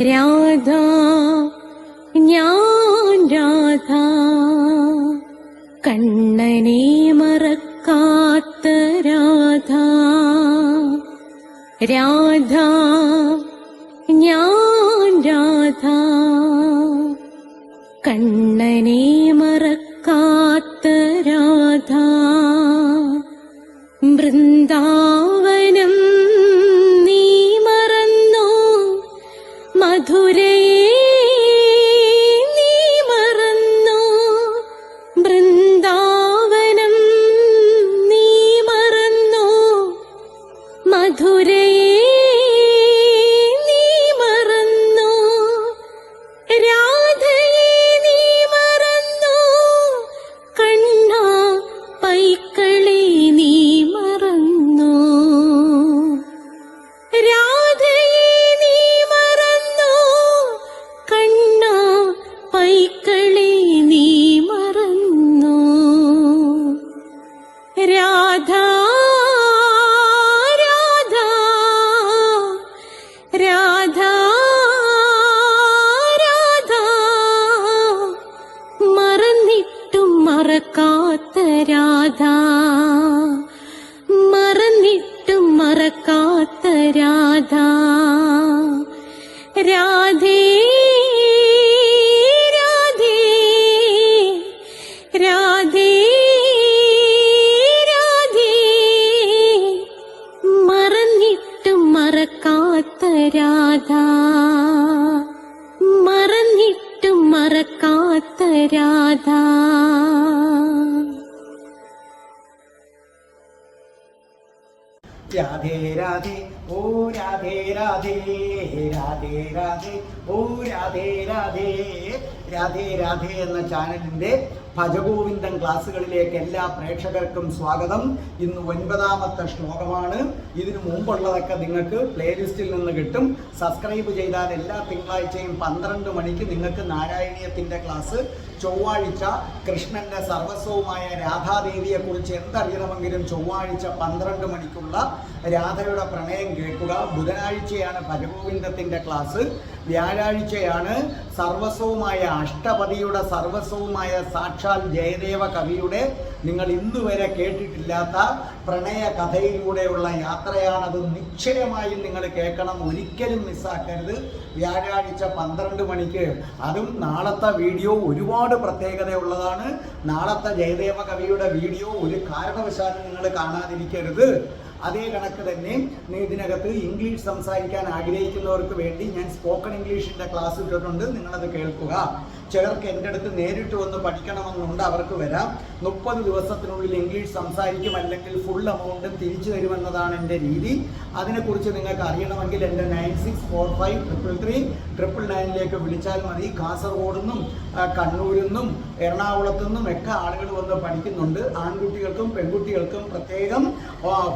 രാധ ഞാൻ രാധ, കണ്ണനെ മറക്കാത്ത രാധ. രാധ ഞാൻ രാധ, കണ്ണനെ മറക്കാത്ത രാധ. വൃന്ദാവനം നീ മറന്നോ, മധുരയെ നീ മറന്നോ. വൃന്ദാവനം നീ മറന്നോ, മധുരയെ നീ മറന്നോ. രാധയെ നീ മറന്നോ, കണ്ണാ പൈക്കളെ നീ മറന്നോ. രാധയെ നീ മറന്നോ, കണ്ണാ പൈക്കളെ നീ മറന്നോ. രാധ രാധ രാധ രാധ, മറന്നിട്ടും മറക്കാത്ത രാധ, മറന്നിട്ടും മറക്കാത്ത രാധ. രാധേ രാധേ രാധേ രാധേ, മറന്നിട്ടും മറക്കാത്ത രാധ, മറന്നിട്ടും മറക്കാത്ത രാധ. രാധേ രാധേ ഓ രാധേ രാധേ, രാധേ രാധേ ഓ രാധേ രാധേ. രാധേ രാധേ എന്ന ചാനലിൻ്റെ ഭജഗോവിന്ദൻ ക്ലാസ്സുകളിലേക്ക് എല്ലാ പ്രേക്ഷകർക്കും സ്വാഗതം. ഇന്ന് 9ാമത്തെ ശ്ലോകമാണ്. ഇതിനു മുമ്പുള്ളതൊക്കെ നിങ്ങൾക്ക് പ്ലേലിസ്റ്റിൽ നിന്ന് കിട്ടും. സബ്സ്ക്രൈബ് ചെയ്താൽ എല്ലാ തിങ്കളാഴ്ചയും 12 മണിക്ക് നിങ്ങൾക്ക് നാരായണീയത്തിൻ്റെ ക്ലാസ്, ചൊവ്വാഴ്ച കൃഷ്ണന്റെ സർവസ്വവുമായ രാധാദേവിയെക്കുറിച്ച് എന്തറിയണമെങ്കിലും ചൊവ്വാഴ്ച 12 മണിക്കുള്ള രാധയുടെ പ്രണയം കേൾക്കുക. ബുധനാഴ്ചയാണ് ഭജഗോവിന്ദത്തിൻ്റെ ക്ലാസ്, വ്യാഴാഴ്ചയാണ് സർവസ്വവുമായ അഷ്ടപതിയുടെ സർവസ്വവുമായ സാക്ഷാൽ ജയദേവ കവിയുടെ നിങ്ങൾ ഇന്നുവരെ കേട്ടിട്ടില്ലാത്ത പ്രണയ കഥയിലൂടെയുള്ള യാത്രയാണത്. നിശ്ചയമായും നിങ്ങൾ കേൾക്കണം, ഒരിക്കലും മിസ്സാക്കരുത്. വ്യാഴാഴ്ച 12 മണിക്ക്. അതും നാളത്തെ വീഡിയോ ഒരുപാട് പ്രത്യേകതയുള്ളതാണ്. നാളത്തെ ജയദേവ കവിയുടെ വീഡിയോ ഒരു കാരണവശാലും നിങ്ങൾ കാണാതിരിക്കരുത്. അതേ കണക്ക് തന്നെ ഇതിനകത്ത് ഇംഗ്ലീഷ് സംസാരിക്കാൻ ആഗ്രഹിക്കുന്നവർക്ക് വേണ്ടി ഞാൻ സ്പോക്കൺ ഇംഗ്ലീഷിൻ്റെ ക്ലാസ് ഇട്ടിട്ടുണ്ട്, നിങ്ങളത് കേൾക്കുക. ചിലർക്ക് എൻ്റെ അടുത്ത് നേരിട്ട് വന്ന് പഠിക്കണമെന്നുണ്ട്, അവർക്ക് വരാം. 30 ദിവസത്തിനുള്ളിൽ ഇംഗ്ലീഷ് സംസാരിക്കും, അല്ലെങ്കിൽ ഫുൾ എമൗണ്ടും തിരിച്ചു തരുമെന്നതാണ് എൻ്റെ രീതി. അതിനെക്കുറിച്ച് നിങ്ങൾക്ക് അറിയണമെങ്കിൽ എൻ്റെ 96453339 വിളിച്ചാൽ മതി. കാസർഗോഡ് നിന്നും കണ്ണൂരിൽ നിന്നും എറണാകുളത്തു നിന്നും ഒക്കെ ആളുകൾ വന്ന് പഠിക്കുന്നുണ്ട്. ആൺകുട്ടികൾക്കും പെൺകുട്ടികൾക്കും പ്രത്യേകം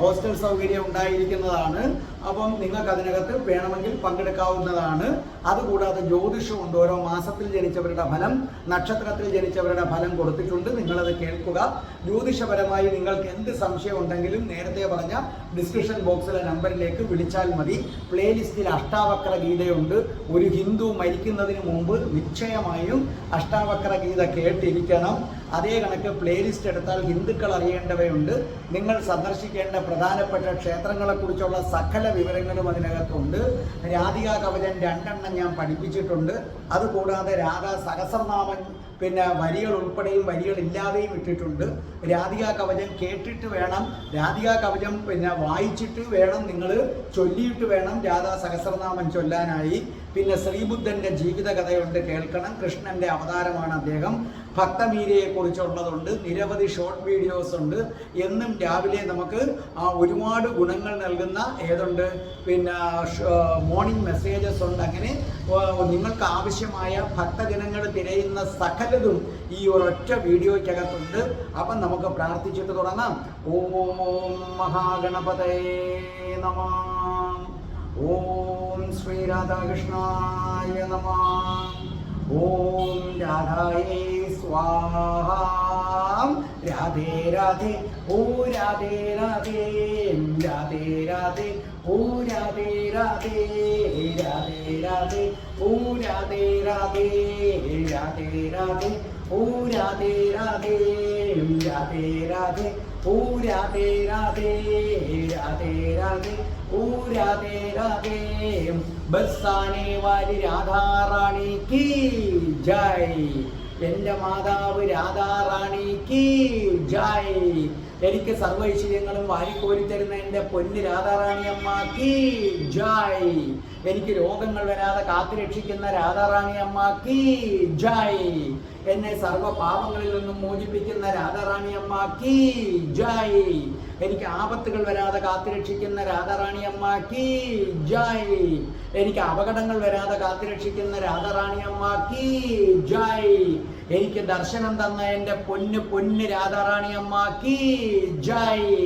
ഹോസ്റ്റൽ സൗകര്യം ഉണ്ടായിരിക്കുന്നതാണ്. അപ്പം നിങ്ങൾക്ക് അതിനകത്ത് വേണമെങ്കിൽ പങ്കെടുക്കാവുന്നതാണ്. അതുകൂടാതെ ജ്യോതിഷമുണ്ട്. ഓരോ മാസത്തിൽ ജനിച്ചവരുടെ ഫലം, നക്ഷത്രത്തിൽ ജനിച്ചവരുടെ ഫലം കൊടുത്തിട്ടുണ്ട്, നിങ്ങളത് കേൾക്കുക. ജ്യോതിഷപരമായി നിങ്ങൾക്ക് എന്ത് സംശയം ഉണ്ടെങ്കിലും നേരത്തെ പറഞ്ഞ ഡിസ്ക്രിപ്ഷൻ ബോക്സിലെ നമ്പറിലേക്ക് വിളിച്ചാൽ മതി. പ്ലേലിസ്റ്റിൽ അഷ്ടാവക്ര ഗീതയുണ്ട്. ഒരു ഹിന്ദു മരിക്കുന്നതിന് മുമ്പ് നിശ്ചയമായും അഷ്ടാവക്ര ഗീത കേട്ടിരിക്കണം. അതേ കണക്ക് പ്ലേലിസ്റ്റ് എടുത്താൽ ഹിന്ദുക്കൾ അറിയേണ്ടവയുണ്ട്. നിങ്ങൾ സന്ദർശിക്കേണ്ട പ്രധാനപ്പെട്ട ക്ഷേത്രങ്ങളെക്കുറിച്ചുള്ള സകല വിവരങ്ങളും അതിനകത്തുണ്ട്. രാധികാ കവചം 2 എണ്ണം ഞാൻ പഠിപ്പിച്ചിട്ടുണ്ട്. അതുകൂടാതെ രാധാ സഹസ്രനാമം വരികൾ ഉൾപ്പെടെയും വരികളില്ലാതെയും ഇട്ടിട്ടുണ്ട്. രാധികാ കവചം കേട്ടിട്ട് വേണം, രാധികാ കവചം വായിച്ചിട്ട് വേണം, നിങ്ങൾ ചൊല്ലിയിട്ട് വേണം രാധാ സഹസ്രനാമം ചൊല്ലാനായി. പിന്നെ ശ്രീബുദ്ധൻ്റെ ജീവിതകഥയുണ്ട്, കേൾക്കണം. കൃഷ്ണൻ്റെ അവതാരമാണ് അദ്ദേഹം. ഭക്തമീരയെ കുറിച്ചുള്ളതുണ്ട്, നിരവധി ഷോർട്ട് വീഡിയോസ് ഉണ്ട്. എന്നും രാവിലെ നമുക്ക് ഒരുപാട് ഗുണങ്ങൾ നൽകുന്ന ഏതുണ്ട്, മോർണിംഗ് മെസ്സേജസ് ഉണ്ട്. അങ്ങനെ നിങ്ങൾക്ക് ആവശ്യമായ ഭക്തജനങ്ങൾ തിരയുന്ന സകലതും ഈ ഒരൊറ്റ വീഡിയോയ്ക്കകത്തുണ്ട്. അപ്പം നമുക്ക് പ്രാർത്ഥിച്ചിട്ട് തുടങ്ങാം. ഓം മഹാഗണപതയേ നമഃ. ഓം ശ്രീ രാധാകൃഷ്ണായ നമഃ. ഓം രാധായേ സ്വാഹ. രാധേ രാധേ ഓ രാധേ രാധേ രാധേ രാധേ ഓ രാധേ രാധേ രാധേ രാധേ ഓ രാധേ രാധേ രാധേ രാധേ ഓ രാധേ രാധേ രാധേ രാധേ ഓ രാധേ രാധേ രാധേ രാധേ ഓ രാധേ രാധേ ബസാനെ വാലി രാധാറാണി കീ ജയ്. എൻ്റെ മാതാവ് രാധാറാണി കീ ജയ്. എനിക്ക് സർവൈശ്വര്യങ്ങളും വാരിക്കോരിത്തരുന്ന എൻ്റെ പൊന്ന് രാധാറാണി അമ്മ കീ ജയ്. എനിക്ക് രോഗങ്ങൾ വരാതെ കാത്തുരക്ഷിക്കുന്ന രാധാറാണി അമ്മ കീ ജയ്. എന്നെ സർവ്വ പാപങ്ങളിൽ നിന്നും മോചിപ്പിക്കുന്ന രാധാറാണി അമ്മ കീ ജയ്. എനിക്ക് ആപത്തുകൾ വരാതെ കാത്തുരക്ഷിക്കുന്ന രാധാറാണി അമ്മ കീ ജയ്. എനിക്ക് അപകടങ്ങൾ വരാതെ കാത്തുരക്ഷിക്കുന്ന രാധാറാണി അമ്മ കീ ജയ്. എനിക്ക് ദർശനം തന്ന എൻ്റെ പൊന്ന് രാധാറാണി അമ്മ കീ ജയ്.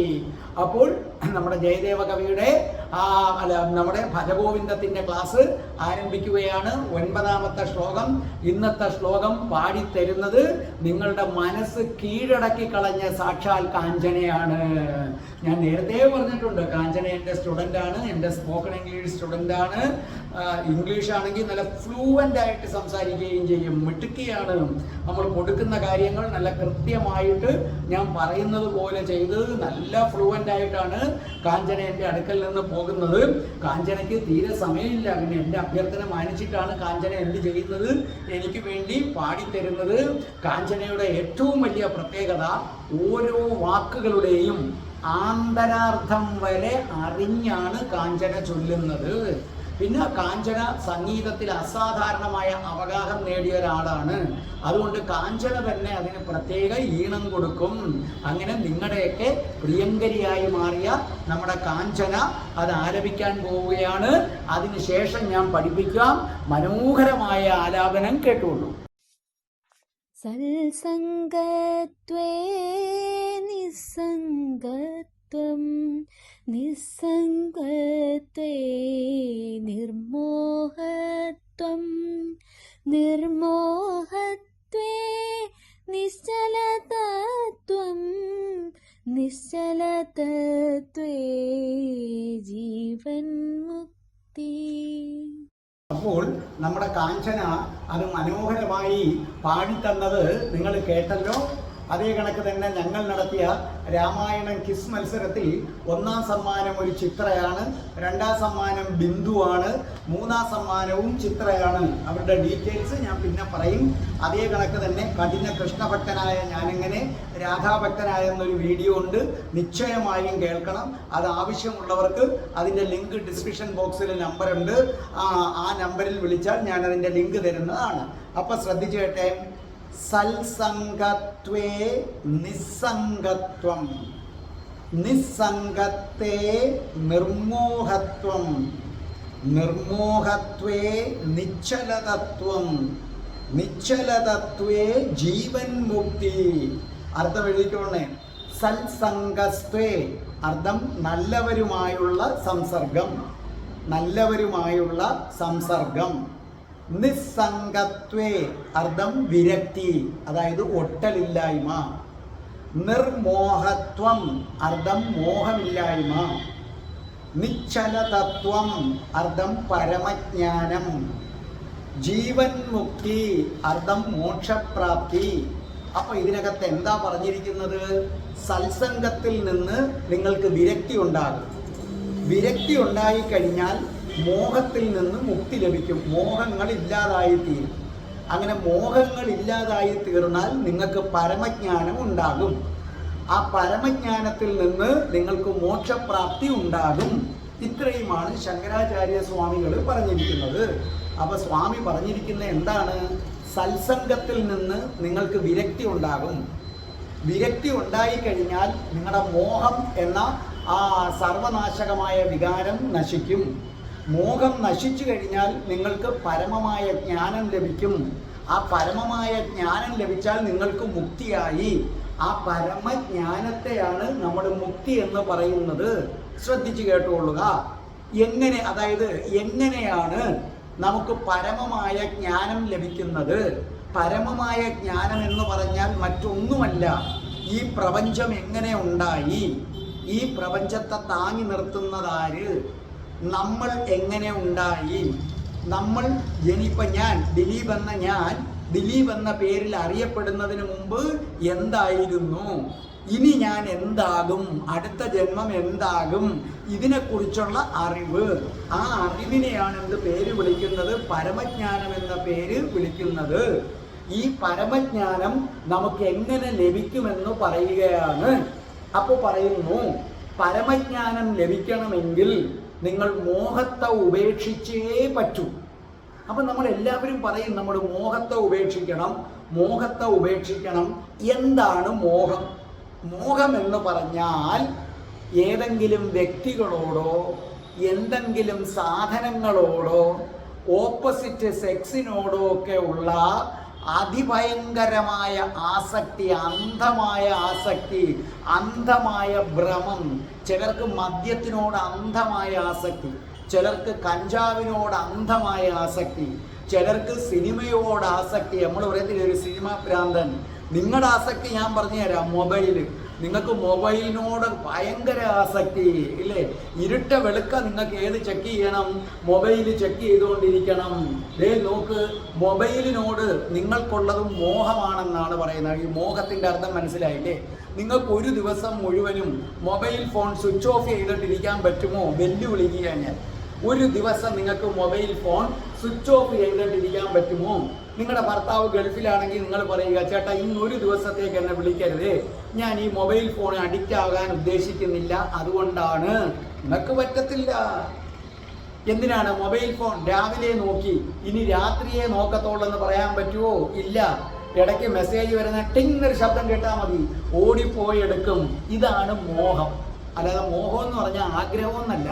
അപ്പോൾ നമ്മുടെ ജയദേവ കവിയുടെ നമ്മുടെ ഭജഗോവിന്ദത്തിന്റെ ക്ലാസ് ആരംഭിക്കുകയാണ്. 9ാമത്തെ ശ്ലോകം. ഇന്നത്തെ ശ്ലോകം പാടിത്തരുന്നത് നിങ്ങളുടെ മനസ്സ് കീഴടക്കി കളഞ്ഞ സാക്ഷാൽ കാഞ്ചനയാണ്. ഞാൻ നേരത്തെ പറഞ്ഞിട്ടുണ്ട്, കാഞ്ചന എൻ്റെ സ്റ്റുഡൻ്റ് ആണ്, എൻ്റെ സ്പോക്കൺ ഇംഗ്ലീഷ് സ്റ്റുഡൻ്റ് ആണ്. ഇംഗ്ലീഷ് ആണെങ്കിൽ നല്ല ഫ്ലൂവൻ്റ് ആയിട്ട് സംസാരിക്കുകയും ചെയ്യും. മിടുക്കിയാണ്. നമ്മൾ കൊടുക്കുന്ന കാര്യങ്ങൾ നല്ല കൃത്യമായിട്ട് ഞാൻ പറയുന്നത് പോലെ ചെയ്ത് നല്ല ഫ്ലൂവൻ്റ് ആയിട്ടാണ് കാഞ്ചന എൻ്റെ അടുക്കൽ നിന്ന് പോകുന്നത്. കാഞ്ചനയ്ക്ക് തീരെ സമയമില്ല. പിന്നെ എൻ്റെ അഭ്യർത്ഥന മാനിച്ചിട്ടാണ് കാഞ്ചന എന്ത് ചെയ്യുന്നത്, എനിക്ക് വേണ്ടി പാടിത്തരുന്നത്. കാഞ്ചനയുടെ ഏറ്റവും വലിയ പ്രത്യേകത ഓരോ വാക്കുകളുടെയും ആന്തരാർത്ഥം വരെ അറിഞ്ഞാണ് കാഞ്ചന ചൊല്ലുന്നത്. പിന്നെ കാഞ്ചന സംഗീതത്തിൽ അസാധാരണമായ അവഗാഹം നേടിയ ഒരാളാണ്. അതുകൊണ്ട് കാഞ്ചന തന്നെ അതിന് പ്രത്യേക ഈണം കൊടുക്കും. അങ്ങനെ നിങ്ങളുടെയൊക്കെ പ്രിയങ്കരിയായി മാറിയ നമ്മുടെ കാഞ്ചന അത് ആലപിക്കാൻ പോവുകയാണ്. അതിനുശേഷം ഞാൻ പഠിപ്പിക്കാം. മനോഹരമായ ആലാപനം കേട്ടുള്ളൂ. സൽസംഗത്വേ നിസ്സംഗത്വം നിസ്സംഗത്വേ നിർമോഹത്വം നിർമോഹത്വേ നിശ്ചലതത്വം നിശ്ചലതത്വേ ജീവൻ മുക്തി. അപ്പോൾ നമ്മുടെ കാഞ്ചന അത് മനോഹരമായി പാടിത്തന്നത് നിങ്ങൾ കേട്ടല്ലോ. അതേ കണക്ക് തന്നെ ഞങ്ങൾ നടത്തിയ രാമായണം ക്വിസ് മത്സരത്തിൽ 1ാം സമ്മാനം ഒരു ചിത്രയാണ്, 2ാം സമ്മാനം ബിന്ദുവാണ്, 3ാം സമ്മാനവും ചിത്രയാണ്. അവരുടെ ഡീറ്റെയിൽസ് ഞാൻ പിന്നെ പറയും. അതേ കണക്ക് തന്നെ കഠിന കൃഷ്ണഭക്തനായ ഞാനിങ്ങനെ രാധാഭക്തനായ എന്നൊരു വീഡിയോ ഉണ്ട്, നിശ്ചയമായും കേൾക്കണം. അത് ആവശ്യമുള്ളവർക്ക് അതിൻ്റെ ലിങ്ക് ഡിസ്ക്രിപ്ഷൻ ബോക്സിൽ നമ്പറുണ്ട്. ആ നമ്പറിൽ വിളിച്ചാൽ ഞാൻ അതിൻ്റെ ലിങ്ക് തരുന്നതാണ്. അപ്പോൾ ശ്രദ്ധിച്ചു കേട്ടെ. സൽസംഗത്വേ നിസ്സംഗത്വം നിസ്സംഗത്തേ നിർമോഹത്വം നിർമോഹത്വേ നിശ്ചലതത്വം നിശ്ചലതത്വേ ജീവൻ മുക്തി. അർത്ഥം എഴുതിക്കോണേ. സൽസംഗസ്ത്വേ അർത്ഥം നല്ലവരുമായുള്ള സംസർഗം, നല്ലവരുമായുള്ള സംസർഗം. നിസ്സംഗത്വേ അർത്ഥം വിരക്തി, അതായത് ഒട്ടലില്ലായ്മ. നിർമോഹത്വം അർത്ഥം മോഹമില്ലായ്മ. നിശ്ചലതത്വം അർത്ഥം പരമജ്ഞാനം. ജീവൻ മുക്തി അർത്ഥം മോക്ഷപ്രാപ്തി. അപ്പൊ ഇതിനകത്ത് എന്താ പറഞ്ഞിരിക്കുന്നത്? സത്സംഗത്തിൽ നിന്ന് നിങ്ങൾക്ക് വിരക്തി ഉണ്ടാകും. വിരക്തി ഉണ്ടായിക്കഴിഞ്ഞാൽ മോഹത്തിൽ നിന്ന് മുക്തി ലഭിക്കും. മോഹങ്ങൾ ഇല്ലാതായി തീരും. അങ്ങനെ മോഹങ്ങൾ ഇല്ലാതായി തീർന്നാൽ നിങ്ങൾക്ക് പരമജ്ഞാനം ഉണ്ടാകും. ആ പരമജ്ഞാനത്തിൽ നിന്ന് നിങ്ങൾക്ക് മോക്ഷപ്രാപ്തി ഉണ്ടാകും. ഇത്രയുമാണ് ശങ്കരാചാര്യ സ്വാമികൾ പറഞ്ഞിരിക്കുന്നത്. അപ്പൊ സ്വാമി പറഞ്ഞിരിക്കുന്ന എന്താണ്? സത്സംഗത്തിൽ നിന്ന് നിങ്ങൾക്ക് വിരക്തി ഉണ്ടാകും. വിരക്തി ഉണ്ടായിക്കഴിഞ്ഞാൽ നിങ്ങളുടെ മോഹം എന്ന ആ സർവനാശകമായ വികാരം നശിക്കും. മോഹം നശിച്ചു കഴിഞ്ഞാൽ നിങ്ങൾക്ക് പരമമായ ജ്ഞാനം ലഭിക്കും. ആ പരമമായ ജ്ഞാനം ലഭിച്ചാൽ നിങ്ങൾക്ക് മുക്തിയായി. ആ പരമജ്ഞാനത്തെയാണ് നമ്മൾ മുക്തി എന്ന് പറയുന്നത്. ശ്രദ്ധിച്ചു കേട്ടുകൊള്ളുക. എങ്ങനെ, അതായത് എങ്ങനെയാണ് നമുക്ക് പരമമായ ജ്ഞാനം ലഭിക്കുന്നത്? പരമമായ ജ്ഞാനം എന്ന് പറഞ്ഞാൽ മറ്റൊന്നുമല്ല, ഈ പ്രപഞ്ചം എങ്ങനെ ഉണ്ടായി, ഈ പ്രപഞ്ചത്തെ താങ്ങി നിർത്തുന്നതാര്, നമ്മൾ എങ്ങനെ ഉണ്ടായി, നമ്മൾ ഞാൻ ദിലീപ് എന്ന പേരിൽ അറിയപ്പെടുന്നതിന് മുമ്പ് എന്തായിരുന്നു, ഇനി ഞാൻ എന്താകും, അടുത്ത ജന്മം എന്താകും, ഇതിനെക്കുറിച്ചുള്ള അറിവ്, ആ അറിവിനെയാണ് എന്ത് പേര് വിളിക്കുന്നത്, പരമജ്ഞാനം എന്ന പേര് വിളിക്കുന്നത്. ഈ പരമജ്ഞാനം നമുക്ക് എങ്ങനെ ലഭിക്കുമെന്ന് പറയുകയാണ്. അപ്പോൾ പറയുന്നു, പരമജ്ഞാനം ലഭിക്കണമെങ്കിൽ നിങ്ങൾ മോഹത്തെ ഉപേക്ഷിച്ചേ പറ്റൂ. അപ്പം നമ്മൾ എല്ലാവരും പറയും നമ്മൾ മോഹത്തെ ഉപേക്ഷിക്കണം. എന്താണ് മോഹം? മോഹം എന്ന് പറഞ്ഞാൽ ഏതെങ്കിലും വ്യക്തികളോടോ എന്തെങ്കിലും സാധനങ്ങളോടോ ഓപ്പോസിറ്റ് സെക്സിനോടോ ഒക്കെ ഉള്ള അതിഭയങ്കരമായ ആസക്തി, അന്ധമായ ഭ്രമം. ചിലർക്ക് മദ്യത്തിനോട് അന്ധമായ ആസക്തി, ചിലർക്ക് കഞ്ചാവിനോട് അന്ധമായ ആസക്തി, ചിലർക്ക് സിനിമയോട് ആസക്തി. നമ്മൾ പറയത്തില്ല ഒരു സിനിമ ഭ്രാന്തൻ. നിങ്ങളുടെ ആസക്തി ഞാൻ പറഞ്ഞു തരാം. നിങ്ങൾക്ക് മൊബൈലിനോട് ഭയങ്കര ആസക്തി ഇല്ലേ? ഇരുട്ട വെളുക്ക നിങ്ങൾക്ക് ഏത് ചെക്ക് ചെയ്യണം? മൊബൈൽ ചെക്ക് ചെയ്തുകൊണ്ടിരിക്കണം. നോക്ക്, മൊബൈലിനോട് നിങ്ങൾക്കുള്ളത് മോഹമാണെന്നാണ് പറയുന്നത്. ഈ മോഹത്തിൻ്റെ അർത്ഥം മനസ്സിലായില്ലേ? നിങ്ങൾക്ക് ഒരു ദിവസം മുഴുവനും മൊബൈൽ ഫോൺ സ്വിച്ച് ഓഫ് ചെയ്തിട്ടിരിക്കാൻ പറ്റുമോ? വെല്ലുവിളിക്കുക ഞാൻ. ഒരു ദിവസം നിങ്ങൾക്ക് മൊബൈൽ ഫോൺ സ്വിച്ച് ഓഫ് ചെയ്തിട്ടിരിക്കാൻ പറ്റുമോ? നിങ്ങളുടെ ഭർത്താവ് ഗൾഫിലാണെങ്കിൽ നിങ്ങൾ പറയുക, ചേട്ടാ ഇന്നൊരു ദിവസത്തേക്ക് എന്നെ വിളിക്കരുതേ, ഞാൻ ഈ മൊബൈൽ ഫോൺ അഡിക്റ്റ് ആകാൻ ഉദ്ദേശിക്കുന്നില്ല, അതുകൊണ്ടാണ്. നിങ്ങൾക്ക് പറ്റത്തില്ല. എന്തിനാണ്? മൊബൈൽ ഫോൺ രാവിലെ നോക്കി ഇനി രാത്രിയെ നോക്കത്തോളൂ എന്ന് പറയാൻ പറ്റുമോ? ഇല്ല. ഇടയ്ക്ക് മെസ്സേജ് വരുന്ന ടിങ്ങൊരു ശബ്ദം കേട്ടാൽ മതി, ഓടിപ്പോയി എടുക്കും. ഇതാണ് മോഹം. അല്ലാതെ മോഹം എന്ന് പറഞ്ഞാൽ ആഗ്രഹമൊന്നല്ല,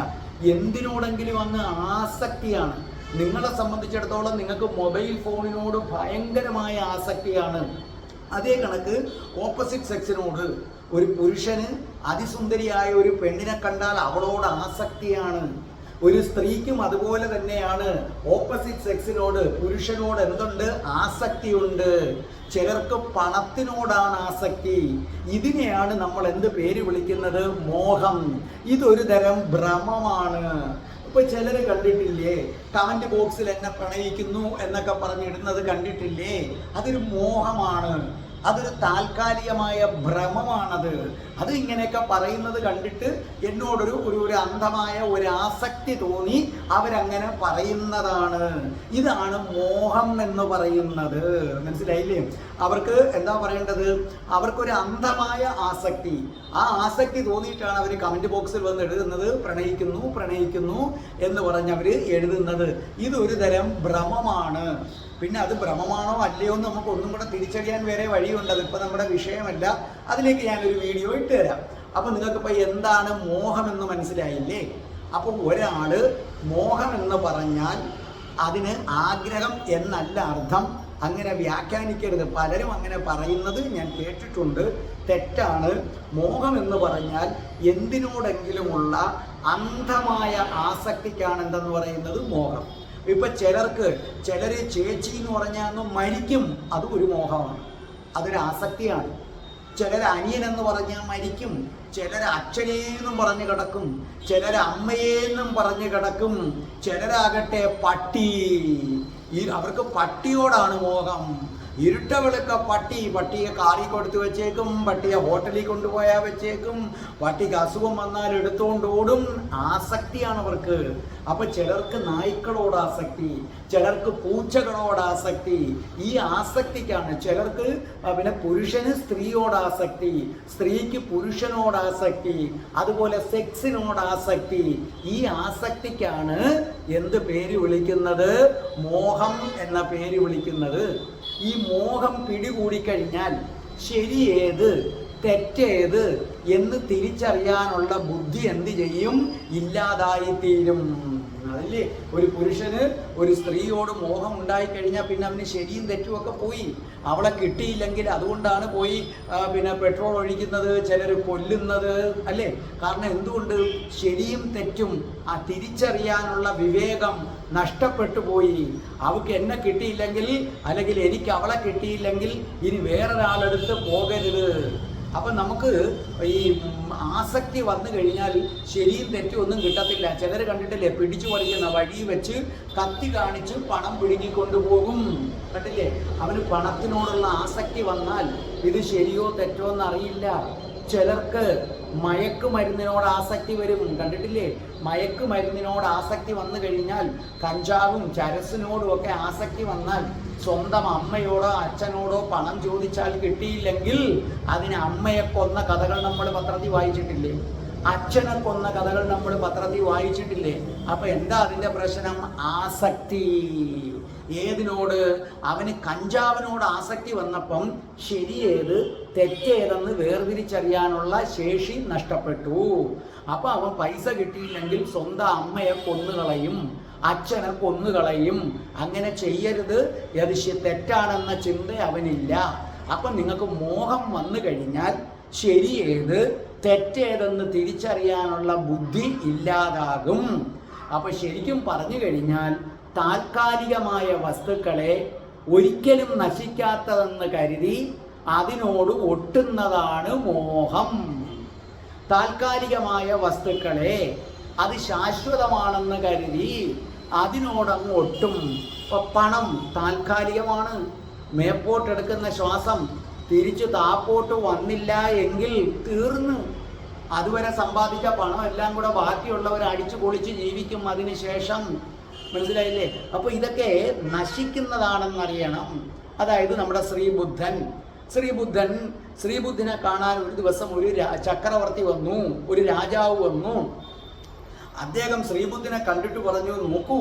എന്തിനോടെങ്കിലും അങ്ങ് ആസക്തിയാണ്. നിങ്ങളെ സംബന്ധിച്ചിടത്തോളം നിങ്ങൾക്ക് മൊബൈൽ ഫോണിനോട് ഭയങ്കരമായ ആസക്തിയാണ്. അതേ കണക്ക് ഓപ്പോസിറ്റ് സെക്സിനോട്, ഒരു പുരുഷന് അതിസുന്ദരിയായ ഒരു പെണ്ണിനെ കണ്ടാൽ അവളോട് ആസക്തിയാണ്. ഒരു സ്ത്രീക്കും അതുപോലെ തന്നെയാണ്. ഓപ്പോസിറ്റ് സെക്സിനോട്, പുരുഷനോട് എന്തുണ്ട്? ആസക്തിയുണ്ട്. ചിലർക്ക് പണത്തിനോടാണ് ആസക്തി. ഇതിനെയാണ് നമ്മൾ എന്ത് പേര് വിളിക്കുന്നത്? മോഹം. ഇതൊരു തരം ഭ്രമമാണ്. ഇപ്പൊ ചിലർ കണ്ടിട്ടില്ലേ, കമന്റ് ബോക്സിൽ എന്നെ പ്രണയിക്കുന്നു എന്നൊക്കെ പറഞ്ഞിടുന്നത് കണ്ടിട്ടില്ലേ? അതൊരു മോഹമാണ്, അതൊരു താൽക്കാലികമായ ഭ്രമമാണത്. അത് ഇങ്ങനെയൊക്കെ പറയുന്നത് കണ്ടിട്ട് എന്നോടൊരു അന്ധമായ ഒരു ആസക്തി തോന്നി അവരങ്ങനെ പറയുന്നതാണ്. ഇതാണ് മോഹം എന്ന് പറയുന്നത്. മനസ്സിലായില്ലേ? അവർക്ക് എന്താ പറയേണ്ടത്? അവർക്കൊരു അന്ധമായ ആസക്തി. ആ ആസക്തി തോന്നിയിട്ടാണ് അവർ കമന്റ് ബോക്സിൽ വന്ന് എഴുതുന്നത്, പ്രണയിക്കുന്നു എന്ന് പറഞ്ഞ് അവർ എഴുതുന്നത്. ഇതൊരു തരം ഭ്രമമാണ്. പിന്നെ അത് ഭ്രമമാണോ അല്ലയോ എന്ന് നമുക്ക് ഒന്നും കൂടെ തിരിച്ചറിയാൻ വേറെ വഴിയുണ്ട്. അതിപ്പോൾ നമ്മുടെ വിഷയമല്ല, അതിലേക്ക് ഞാനൊരു വീഡിയോ ഇട്ട് തരാം. അപ്പോൾ നിങ്ങൾക്കിപ്പോൾ എന്താണ് മോഹമെന്ന് മനസ്സിലായില്ലേ? അപ്പോൾ ഒരാൾ മോഹം എന്ന് പറഞ്ഞാൽ അതിന് ആഗ്രഹം എന്നല്ല അർത്ഥം. അങ്ങനെ വ്യാഖ്യാനിക്കരുത്. പലരും അങ്ങനെ പറയുന്നത് ഞാൻ കേട്ടിട്ടുണ്ട്, തെറ്റാണ്. മോഹം എന്ന് പറഞ്ഞാൽ എന്തിനോടെങ്കിലുമുള്ള അന്ധമായ ആസക്തിക്കാണ് എന്തെന്ന് പറയുന്നത് മോഹം. ഇപ്പം ചിലർ ചേച്ചി എന്ന് പറഞ്ഞാൽ മരിക്കും, അത് ഒരു മോഹമാണ്, അതൊരു ആസക്തിയാണ്. ചിലർ അനിയനെന്ന് പറഞ്ഞാൽ മരിക്കും, ചിലർ അച്ഛനേന്നും പറഞ്ഞു കിടക്കും, ചിലർ അമ്മയേന്നും പറഞ്ഞു കിടക്കും, ചിലരാകട്ടെ അവർക്ക് പട്ടിയോടാണ് മോഹം. ഇരുട്ട വെളുക്ക പട്ടിയെ കാറിൽ കൊടുത്ത് വെച്ചേക്കും, പട്ടിയെ ഹോട്ടലിൽ കൊണ്ടുപോയാൽ വെച്ചേക്കും, പട്ടിക്ക് അസുഖം വന്നാൽ എടുത്തുകൊണ്ട് ഓടും. ആസക്തിയാണ് അവർക്ക്. അപ്പൊ ചിലർക്ക് നായ്ക്കളോട് ആസക്തി, ചിലർക്ക് പൂച്ചകളോട് ആസക്തി. ഈ ആസക്തിക്കാണ്. ചിലർക്ക് പിന്നെ പുരുഷന് സ്ത്രീയോട് ആസക്തി, സ്ത്രീക്ക് പുരുഷനോട് ആസക്തി, അതുപോലെ സെക്സിനോട് ആസക്തി. ഈ ആസക്തിക്കാണ് എന്ത് പേര് വിളിക്കുന്നത്? മോഹം എന്ന പേര് വിളിക്കുന്നത്. ഈ മോഹം പിടികൂടിക്കഴിഞ്ഞാൽ ശരിയേത് തെറ്റേത് എന്ന് തിരിച്ചറിയാനുള്ള ബുദ്ധി എന്ത് ചെയ്യും? ഇല്ലാതായിത്തീരും. അതല്ലേ? ഒരു പുരുഷന് ഒരു സ്ത്രീയോട് മോഹം ഉണ്ടായിക്കഴിഞ്ഞാൽ പിന്നെ അവന് ശരിയും തെറ്റുമൊക്കെ പോയി. അവളെ കിട്ടിയില്ലെങ്കിൽ അതുകൊണ്ടാണ് പോയി പിന്നെ പെട്രോൾ ഒഴിക്കുന്നത്, ചിലർ കൊല്ലുന്നത്, അല്ലേ? കാരണം എന്തുകൊണ്ട്? ശരിയും തെറ്റും ആ തിരിച്ചറിയാനുള്ള വിവേകം നഷ്ടപ്പെട്ടു പോയി. അവൾക്ക് എന്നെ കിട്ടിയില്ലെങ്കിൽ, അല്ലെങ്കിൽ എനിക്ക് അവളെ കിട്ടിയില്ലെങ്കിൽ ഇനി വേറൊരാളെടുത്ത് പോകരുത്. അപ്പം നമുക്ക് ഈ ആസക്തി വന്നു കഴിഞ്ഞാൽ ശരിയും തെറ്റും ഒന്നും കിട്ടത്തില്ല. ചിലർ കണ്ടിട്ടില്ലേ, പിടിച്ചു പറിക്കുന്ന വഴി വെച്ച് കത്തി കാണിച്ച് പണം പിടുങ്ങിക്കൊണ്ടുപോകും. കണ്ടില്ലേ? അവന് പണത്തിനോടുള്ള ആസക്തി വന്നാൽ ഇത് ശരിയോ തെറ്റോ എന്നറിയില്ല. ചിലർക്ക് മയക്കുമരുന്നിനോട് ആസക്തി വരും. കണ്ടിട്ടില്ലേ? മയക്കുമരുന്നിനോട് ആസക്തി വന്നു കഴിഞ്ഞാൽ, കഞ്ചാവും ചരസിനോടും ഒക്കെ ആസക്തി വന്നാൽ, സ്വന്തം അമ്മയോടോ അച്ഛനോടോ പണം ചോദിച്ചാൽ കിട്ടിയില്ലെങ്കിൽ അതിന് അമ്മയെ കൊന്ന കഥകൾ നമ്മൾ പത്രത്തിൽ വായിച്ചിട്ടില്ലേ? അച്ഛനെ കൊന്ന കഥകൾ നമ്മൾ പത്രത്തിൽ വായിച്ചിട്ടില്ലേ? അപ്പൊ എന്താ അതിന്റെ പ്രശ്നം? ആസക്തി. ഏതിനോട്? അവന് കഞ്ചാവിനോട് ആസക്തി വന്നപ്പം ശരിയേത് തെറ്റേതെന്ന് വേർതിരിച്ചറിയാനുള്ള ശേഷി നഷ്ടപ്പെട്ടു. അപ്പൊ അവൻ പൈസ കിട്ടിയില്ലെങ്കിൽ സ്വന്തം അമ്മയെ കൊന്നുകളയും, അച്ഛനെ കൊന്നുകളയും. അങ്ങനെ ചെയ്യരുത്, അത് തെറ്റാണെന്ന ചിന്ത അവനില്ല. അപ്പം നിങ്ങൾക്ക് മോഹം വന്നു കഴിഞ്ഞാൽ ശരിയേത് തെറ്റേതെന്ന് തിരിച്ചറിയാനുള്ള ബുദ്ധി ഇല്ലാതാകും. അപ്പൊ ശരിക്കും പറഞ്ഞു കഴിഞ്ഞാൽ താൽക്കാലികമായ വസ്തുക്കളെ ഒരിക്കലും നശിക്കാത്തതെന്ന് കരുതി അതിനോട് ഒട്ടുന്നതാണ് മോഹം. താൽക്കാലികമായ വസ്തുക്കളെ അത് ശാശ്വതമാണെന്ന് കരുതി അതിനോടങ്ങ് ഒട്ടും. ഇപ്പൊ പണം താൽക്കാലികമാണ്. മേപ്പോട്ടെടുക്കുന്ന ശ്വാസം തിരിച്ചു താപ്പോട്ട് വന്നില്ല എങ്കിൽ തീർന്ന്. അതുവരെ സമ്പാദിച്ച പണം എല്ലാം കൂടെ ബാക്കിയുള്ളവർ അടിച്ചു പൊളിച്ച് ജീവിക്കും അതിനുശേഷം. മനസ്സിലായില്ലേ? അപ്പോൾ ഇതൊക്കെ നശിക്കുന്നതാണെന്നറിയണം. അതായത് നമ്മുടെ ശ്രീബുദ്ധനെ കാണാൻ ഒരു ദിവസം ഒരു ചക്രവർത്തി വന്നു, ഒരു രാജാവ് വന്നു. അദ്ദേഹം ശ്രീബുദ്ധനെ കണ്ടിട്ട് പറഞ്ഞു, നോക്കൂ,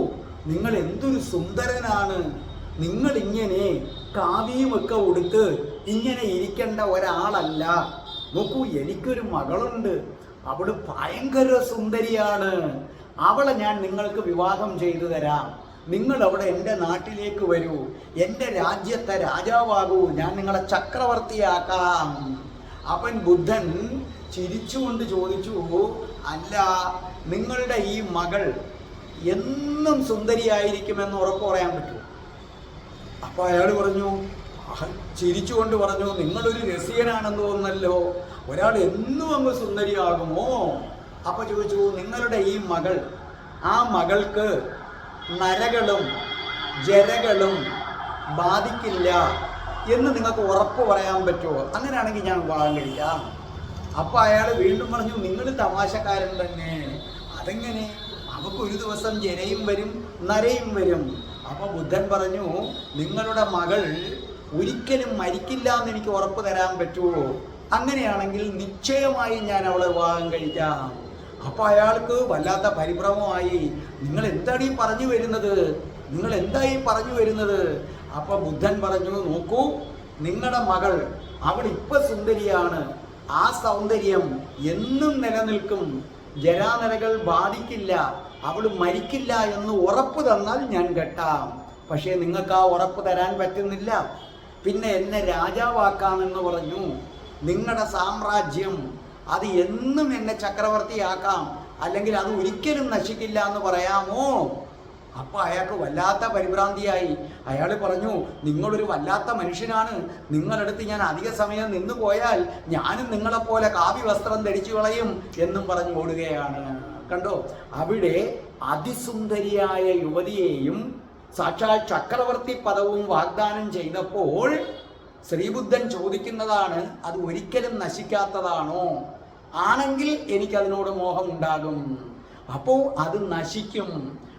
നിങ്ങൾ എന്തൊരു സുന്ദരനാണ്. നിങ്ങൾ ഇങ്ങനെ കാവിയുമൊക്കെ ഉടുത്ത് ഇങ്ങനെ ഇരിക്കേണ്ട ഒരാളല്ല. നോക്കൂ, എനിക്കൊരു മകളുണ്ട്, അവള് ഭയങ്കര സുന്ദരിയാണ്. അവളെ ഞാൻ നിങ്ങൾക്ക് വിവാഹം ചെയ്തു തരാം. നിങ്ങൾ അവിടെ എൻ്റെ നാട്ടിലേക്ക് വരൂ, എൻ്റെ രാജ്യത്തെ രാജാവാകൂ, ഞാൻ നിങ്ങളെ ചക്രവർത്തിയാക്കാം. അവൻ ബുദ്ധൻ ചിരിച്ചുകൊണ്ട് ചോദിച്ചു, അല്ല, നിങ്ങളുടെ ഈ മകൾ എന്നും സുന്ദരിയായിരിക്കുമെന്ന് ഉറപ്പ് പറയാൻ പറ്റുമോ? അപ്പൊ അയാൾ പറഞ്ഞു, ചിരിച്ചുകൊണ്ട് പറഞ്ഞു, നിങ്ങളൊരു രസികനാണെന്ന് തോന്നുന്നല്ലോ, ഒരാൾ എന്നും അങ്ങ് സുന്ദരിയാകുമോ? അപ്പൊ ചോദിച്ചു, നിങ്ങളുടെ ഈ മകൾ, ആ മകൾക്ക് നരകളും ജരകളും ബാധിക്കില്ല എന്ന് നിങ്ങൾക്ക് ഉറപ്പ് പറയാൻ പറ്റുമോ? അങ്ങനെയാണെങ്കിൽ ഞാൻ വിവാഹം കഴിക്കാം. അപ്പൊ അയാൾ വീണ്ടും പറഞ്ഞു, നിങ്ങൾ തമാശക്കാരൻ തന്നെ. അതെങ്ങനെ? അവർക്ക് ഒരു ദിവസം ജരയും വരും നരയും വരും. അപ്പൊ ബുദ്ധൻ പറഞ്ഞു, നിങ്ങളുടെ മകൾ ഒരിക്കലും മരിക്കില്ല എന്ന് എനിക്ക് ഉറപ്പ് തരാൻ പറ്റുമോ? അങ്ങനെയാണെങ്കിൽ നിശ്ചയമായി ഞാൻ അവളെ വിവാഹം കഴിക്കാം. അപ്പൊ അയാൾക്ക് വല്ലാത്ത പരിഭ്രമമായി. നിങ്ങൾ എന്താണ് ഈ പറഞ്ഞു വരുന്നത്? അപ്പൊ ബുദ്ധൻ പറഞ്ഞു, നോക്കൂ, നിങ്ങളുടെ മകൾ, അവൾ ഇപ്പൊ സുന്ദരിയാണ്, ആ സൗന്ദര്യം എന്നും നിലനിൽക്കും, ജരാനരകൾ ബാധിക്കില്ല, അവൾ മരിക്കില്ല എന്ന് ഉറപ്പ് തന്നാൽ ഞാൻ കെട്ടാം. പക്ഷേ നിങ്ങൾക്ക് ആ ഉറപ്പ് തരാൻ പറ്റുന്നില്ല. പിന്നെ എന്നെ രാജാവാക്കാമെന്ന് പറഞ്ഞു. നിങ്ങളുടെ സാമ്രാജ്യം അത് എന്നും എന്നെ ചക്രവർത്തിയാക്കാം, അല്ലെങ്കിൽ അത് ഒരിക്കലും നശിക്കില്ല എന്ന് പറയാമോ? അപ്പോൾ അയാൾക്ക് വല്ലാത്ത പരിഭ്രാന്തിയായി. അയാൾ പറഞ്ഞു, നിങ്ങളൊരു വല്ലാത്ത മനുഷ്യനാണ്, നിങ്ങളടുത്ത് ഞാൻ അധിക സമയം നിന്നു പോയാൽ ഞാനും നിങ്ങളെപ്പോലെ കാവ്യ വസ്ത്രം ധരിച്ചു കളയും എന്നും പറഞ്ഞു ഓടുകയാണ്. കണ്ടോ, അവിടെ അതിസുന്ദരിയായ യുവതിയെയും സാക്ഷാൽ ചക്രവർത്തി പദവും വാഗ്ദാനം ചെയ്തപ്പോൾ ശ്രീബുദ്ധൻ ചോദിക്കുന്നതാണ്, അത് ഒരിക്കലും നശിക്കാത്തതാണോ? ആണെങ്കിൽ എനിക്കതിനോട് മോഹമുണ്ടാകും, അപ്പോൾ അത് നശിക്കും.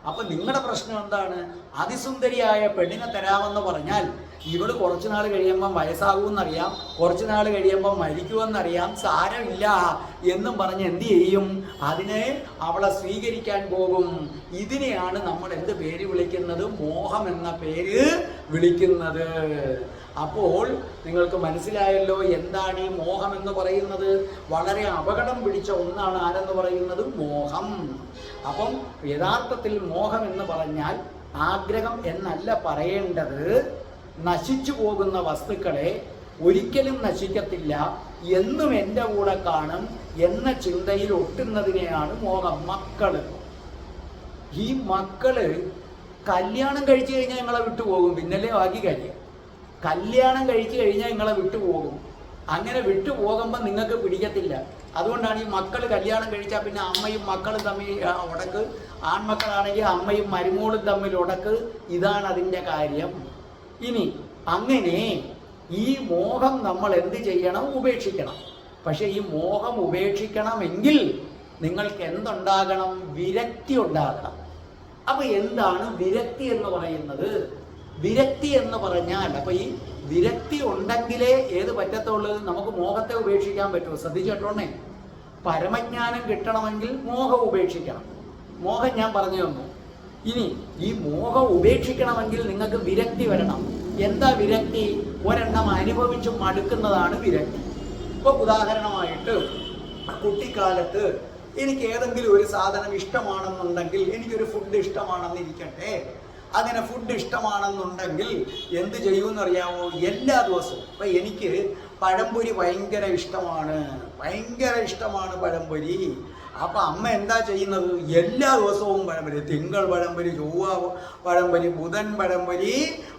അപ്പൊ നിങ്ങളുടെ പ്രശ്നം എന്താണ്? അതിസുന്ദരിയായ പെണ്ണിനെ തരാമെന്ന് പറഞ്ഞാൽ ഇവള് കുറച്ചു നാൾ കഴിയുമ്പം വയസ്സാകുമെന്നറിയാം, കുറച്ചു നാൾ കഴിയുമ്പം മരിക്കുമെന്നറിയാം, സാരമില്ല എന്നും പറഞ്ഞ് എന്ത് ചെയ്യും? അതിനെ അവളെ സ്വീകരിക്കാൻ പോകും. ഇതിനെയാണ് നമ്മൾ എന്ത് പേര് വിളിക്കുന്നത്? മോഹം എന്ന പേര് വിളിക്കുന്നത്. അപ്പോൾ നിങ്ങൾക്ക് മനസ്സിലായല്ലോ എന്താണ് ഈ മോഹം എന്ന് പറയുന്നത്? വളരെ അപകടം പിടിച്ച ഒന്നാണ് ആരെന്ന് പറയുന്നത്? മോഹം. അപ്പം യഥാർത്ഥത്തിൽ മോഹം എന്ന് പറഞ്ഞാൽ ആഗ്രഹം എന്നല്ല പറയേണ്ടത്. നശിച്ചു പോകുന്ന വസ്തുക്കളെ ഒരിക്കലും നശിക്കത്തില്ല, എന്നും എൻ്റെ കൂടെ കാണും എന്ന ചിന്തയിൽ ഒട്ടുന്നതിനെയാണ് മോഹം. ഈ മക്കള് കല്യാണം കഴിച്ചു കഴിഞ്ഞാൽ നിങ്ങളെ വിട്ടുപോകും, പിന്നല്ലേ ബാക്കി കാര്യം. കല്യാണം കഴിച്ചു കഴിഞ്ഞാൽ നിങ്ങളെ വിട്ടുപോകും. അങ്ങനെ വിട്ടുപോകുമ്പോൾ നിങ്ങൾക്ക് പിടിക്കത്തില്ല. അതുകൊണ്ടാണ് ഈ മക്കൾ കല്യാണം കഴിച്ചാൽ പിന്നെ അമ്മയും മക്കളും തമ്മിൽ ഉടക്ക്, ആൺമക്കളാണെങ്കിൽ അമ്മയും മരുമോളും തമ്മിൽ ഉടക്ക്. ഇതാണ് അതിൻ്റെ കാര്യം. ഇനി അങ്ങനെ ഈ മോഹം നമ്മൾ എന്ത് ചെയ്യണം? ഉപേക്ഷിക്കണം. പക്ഷെ ഈ മോഹം ഉപേക്ഷിക്കണമെങ്കിൽ നിങ്ങൾക്ക് എന്തുണ്ടാകണം? വിരക്തി ഉണ്ടാകണം. അപ്പൊ എന്താണ് വിരക്തി എന്ന് പറയുന്നത്? വിരക്തി എന്ന് പറഞ്ഞാൽ അപ്പൊ ഈ വിരക്തി ഉണ്ടെങ്കിലേ ഏത് പറ്റത്തുള്ളൂ? നമുക്ക് മോഹത്തെ ഉപേക്ഷിക്കാൻ പറ്റുമോ? ശ്രദ്ധിച്ചിട്ടോണേ. പരമജ്ഞാനം കിട്ടണമെങ്കിൽ മോഹം ഉപേക്ഷിക്കണം. മോഹം ഞാൻ പറഞ്ഞു തന്നു. ഇനി ഈ മോഹം ഉപേക്ഷിക്കണമെങ്കിൽ നിങ്ങൾക്ക് വിരക്തി വരണം. എന്താ വിരക്തി? ഒരെണ്ണം അനുഭവിച്ചു മടുക്കുന്നതാണ് വിരക്തി. ഇപ്പൊ ഉദാഹരണമായിട്ട് കുട്ടിക്കാലത്ത് എനിക്ക് ഏതെങ്കിലും ഒരു സാധനം ഇഷ്ടമാണെന്നുണ്ടെങ്കിൽ, എനിക്കൊരു ഫുഡ് ഇഷ്ടമാണെന്ന് ഇരിക്കട്ടെ, അങ്ങനെ ഫുഡ് ഇഷ്ടമാണെന്നുണ്ടെങ്കിൽ എന്ത് ചെയ്യുമെന്നറിയാമോ? എല്ലാ ദിവസവും ഇപ്പം എനിക്ക് പഴംപൊരി ഭയങ്കര ഇഷ്ടമാണ് പഴംപൊരി. അപ്പം അമ്മ എന്താ ചെയ്യുന്നത്? എല്ലാ ദിവസവും പഴംപൊരി. തിങ്കൾ പഴംപൊരി, ചൊവ്വ പഴംപൊരി, ബുധൻ പഴംപൊരി.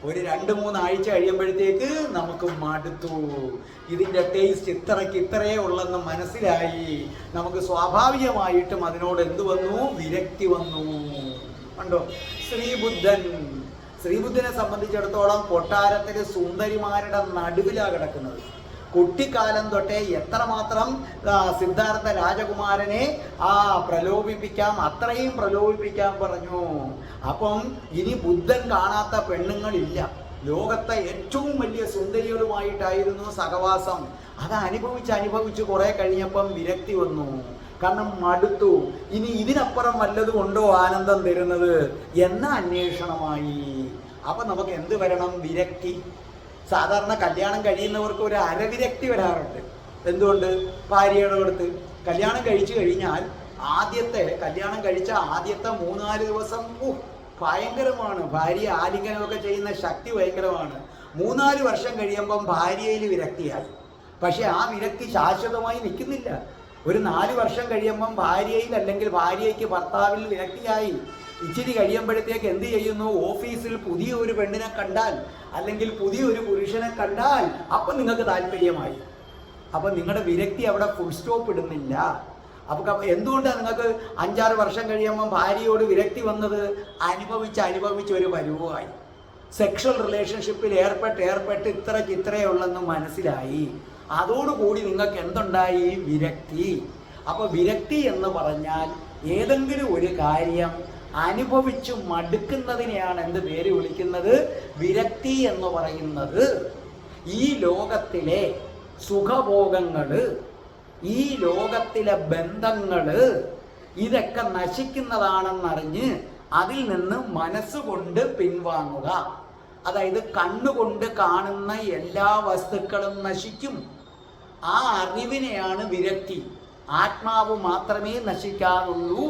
ഒരു 2-3 ആഴ്ച കഴിയുമ്പോഴത്തേക്ക് നമുക്ക് മടുത്തു. ഇതിൻ്റെ ടേസ്റ്റ് ഇത്രയേ ഉള്ളെന്ന് മനസ്സിലായി. നമുക്ക് സ്വാഭാവികമായിട്ടും അതിനോട് എന്ത് വന്നു? വിരക്തി വന്നു. കണ്ടോ? ശ്രീബുദ്ധനെ സംബന്ധിച്ചിടത്തോളം കൊട്ടാരത്തിലെ സുന്ദരിമാരുടെ നടുവിലാണ് കിടക്കുന്നത്. കുട്ടിക്കാലം തൊട്ടേ എത്രമാത്രം സിദ്ധാർത്ഥ രാജകുമാരനെ പ്രലോഭിപ്പിക്കാം, അത്രയും പ്രലോഭിപ്പിക്കാൻ പറഞ്ഞു. അപ്പം ഇനി ബുദ്ധൻ കാണാത്ത പെണ്ണുങ്ങളില്ല. ലോകത്തെ ഏറ്റവും വലിയ സുന്ദരികളുമായിട്ടായിരുന്നു സഹവാസം. അത് അനുഭവിച്ച് കുറെ കഴിഞ്ഞപ്പം വിരക്തി വന്നു. കാരണം മടുത്തു. ഇനി ഇതിനപ്പുറം വല്ലതും ഉണ്ടോ ആനന്ദം തരുന്നത് എന്ന അന്വേഷണമായി. അപ്പൊ നമുക്ക് എന്ത് വരണം? വിരക്തി. സാധാരണ കല്യാണം കഴിയുന്നവർക്ക് ഒരു അരവിരക്തി വരാറുണ്ട്. എന്തുകൊണ്ട്? ഭാര്യയുടെ അടുത്ത് കല്യാണം കഴിച്ചു കഴിഞ്ഞാൽ കല്യാണം കഴിച്ച ആദ്യത്തെ 3-4 ദിവസം ഭയങ്കരമാണ്. ഭാര്യ ആലിംഗനമൊക്കെ ചെയ്യുന്ന ശക്തി ഭയങ്കരമാണ്. 3-4 വർഷം കഴിയുമ്പം ഭാര്യയിൽ വിരക്തിയായി. പക്ഷെ ആ വിരക്തി ശാശ്വതമായി നിൽക്കുന്നില്ല. ഒരു 4 വർഷം കഴിയുമ്പം ഭാര്യയിൽ അല്ലെങ്കിൽ ഭാര്യയ്ക്ക് ഭർത്താവിൽ വിരക്തിയായി. ഇച്ചിരി കഴിയുമ്പോഴത്തേക്ക് എന്ത് ചെയ്യുന്നു? ഓഫീസിൽ പുതിയ ഒരു പെണ്ണിനെ കണ്ടാൽ അല്ലെങ്കിൽ പുതിയൊരു പുരുഷനെ കണ്ടാൽ അപ്പം നിങ്ങൾക്ക് താല്പര്യമായി. അപ്പം നിങ്ങളുടെ വിരക്തി അവിടെ ഫുൾ സ്റ്റോപ്പ് ഇടുന്നില്ല. അപ്പം എന്തുകൊണ്ടാണ് നിങ്ങൾക്ക് 5-6 വർഷം കഴിയുമ്പം ഭാര്യയോട് വിരക്തി വന്നത്? അനുഭവിച്ച് ഒരു പരുവമായി. സെക്ഷൽ റിലേഷൻഷിപ്പിൽ ഏർപ്പെട്ട് ഇത്രയേ ഉള്ളെന്ന് മനസ്സിലായി. അതോടുകൂടി നിങ്ങൾക്ക് എന്തുണ്ടായി? വിരക്തി. അപ്പൊ വിരക്തി എന്ന് പറഞ്ഞാൽ ഏതെങ്കിലും ഒരു കാര്യം അനുഭവിച്ചു മടുക്കുന്നതിനെയാണ് എന്ത് പേര് വിളിക്കുന്നത്? വിരക്തി എന്ന് പറയുന്നത്. ഈ ലോകത്തിലെ സുഖഭോഗങ്ങള്, ഈ ലോകത്തിലെ ബന്ധങ്ങള്, ഇതൊക്കെ നശിക്കുന്നതാണെന്നറിഞ്ഞ് അതിൽ നിന്ന് മനസ്സുകൊണ്ട് പിൻവാങ്ങുക. അതായത് കണ്ണുകൊണ്ട് കാണുന്ന എല്ലാ വസ്തുക്കളും നശിക്കും. ആ അറിവിനെയാണ് വിരക്തി. ആത്മാവ് മാത്രമേ നശിക്കാറുള്ളൂ.